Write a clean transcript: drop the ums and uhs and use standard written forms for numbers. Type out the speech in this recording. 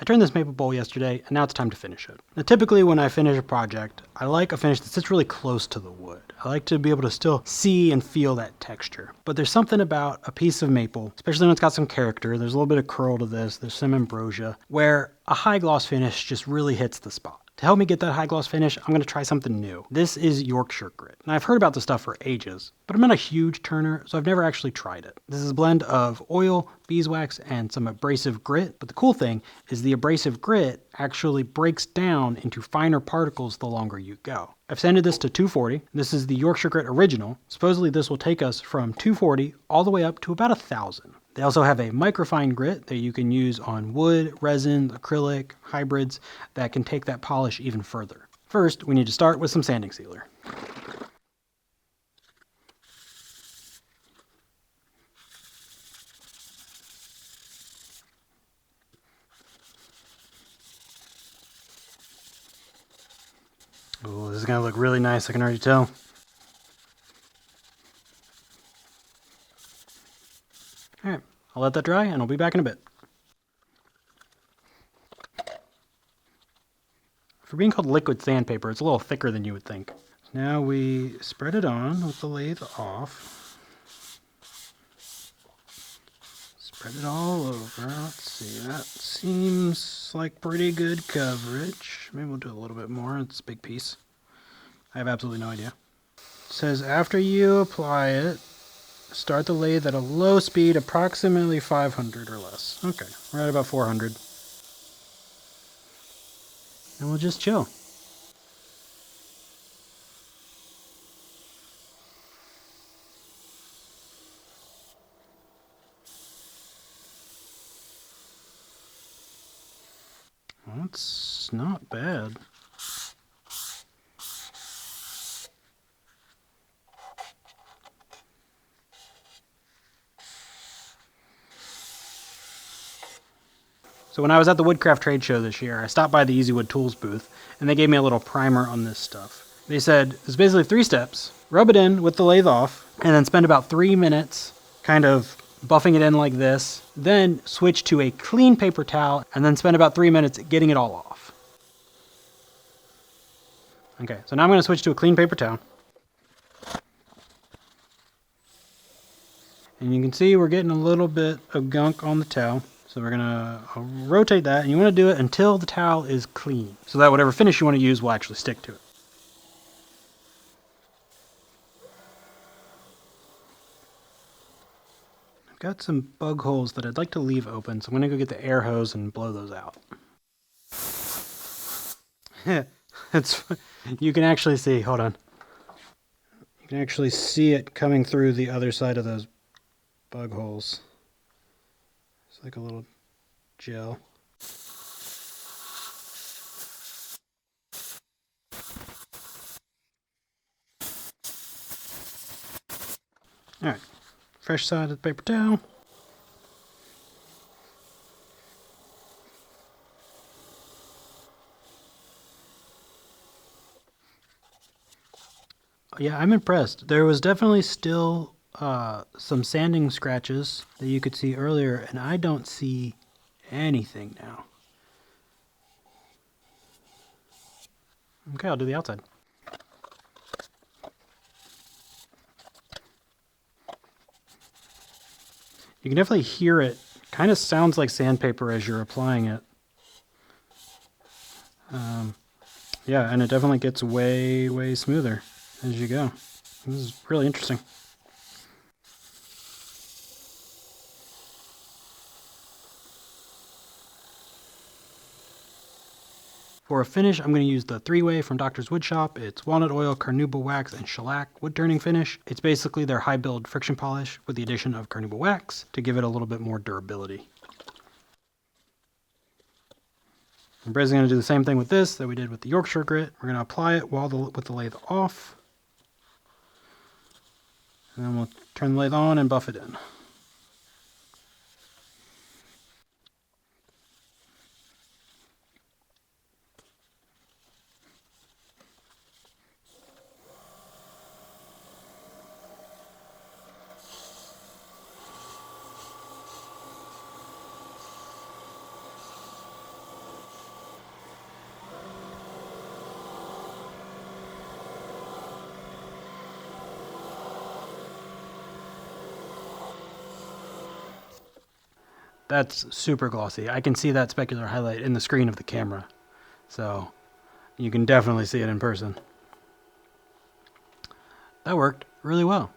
I turned this maple bowl yesterday, and now it's time to finish it. Now, typically when I finish a project, I like a finish that sits really close to the wood. I like to be able to still see and feel that texture. But there's something about a piece of maple, especially when it's got some character, there's a little bit of curl to this, there's some ambrosia, where a high gloss finish just really hits the spot. To help me get that high gloss finish, I'm going to try something new. This is Yorkshire Grit. Now, I've heard about this stuff for ages, but I'm not a huge turner, so I've never actually tried it. This is a blend of oil, beeswax, and some abrasive grit, but the cool thing is the abrasive grit actually breaks down into finer particles the longer you go. I've sanded this to 240. This is the Yorkshire Grit original. Supposedly this will take us from 240 all the way up to about 1,000. They also have a microfine grit that you can use on wood, resin, acrylic, hybrids that can take that polish even further. First, we need to start with some sanding sealer. Oh, this is going to look really nice, I can already tell. Alright, I'll let that dry and I'll be back in a bit. For being called liquid sandpaper, it's a little thicker than you would think. Now we spread it on with the lathe off. Spread it all over. Let's see, that seems like pretty good coverage. Maybe we'll do a little bit more. It's a big piece. I have absolutely no idea. It says after you apply it, start the lathe at a low speed, approximately 500 or less. Okay, we're at about 400. And we'll just chill. That's not bad. So when I was at the Woodcraft trade show this year, I stopped by the Easy Wood Tools booth, and they gave me a little primer on this stuff. They said, it's basically 3 steps. Rub it in with the lathe off, and then spend about 3 minutes kind of buffing it in like this. Then switch to a clean paper towel, and then spend about 3 minutes getting it all off. Okay, so now I'm going to switch to a clean paper towel. And you can see we're getting a little bit of gunk on the towel. So we're gonna rotate that, and you wanna do it until the towel is clean, so that whatever finish you wanna use will actually stick to it. I've got some bug holes that I'd like to leave open, so I'm gonna go get the air hose and blow those out. You can actually see, hold on. You can actually see it coming through the other side of those bug holes. It's like a little gel. Alright, fresh side of the paper towel. Yeah, I'm impressed. There was definitely still some sanding scratches that you could see earlier, and I don't see anything now. Okay, I'll do the outside. You can definitely hear it. Kind of sounds like sandpaper as you're applying it. Yeah, and it definitely gets way, way smoother as you go. This is really interesting. For a finish, I'm going to use the 3-way from Doctor's Woodshop. It's walnut oil, carnauba wax, and shellac wood turning finish. It's basically their high build friction polish with the addition of carnauba wax to give it a little bit more durability. I'm basically going to do the same thing with this that we did with the Yorkshire Grit. We're going to apply it with the lathe off. And then we'll turn the lathe on and buff it in. That's super glossy. I can see that specular highlight in the screen of the camera. So you can definitely see it in person. That worked really well.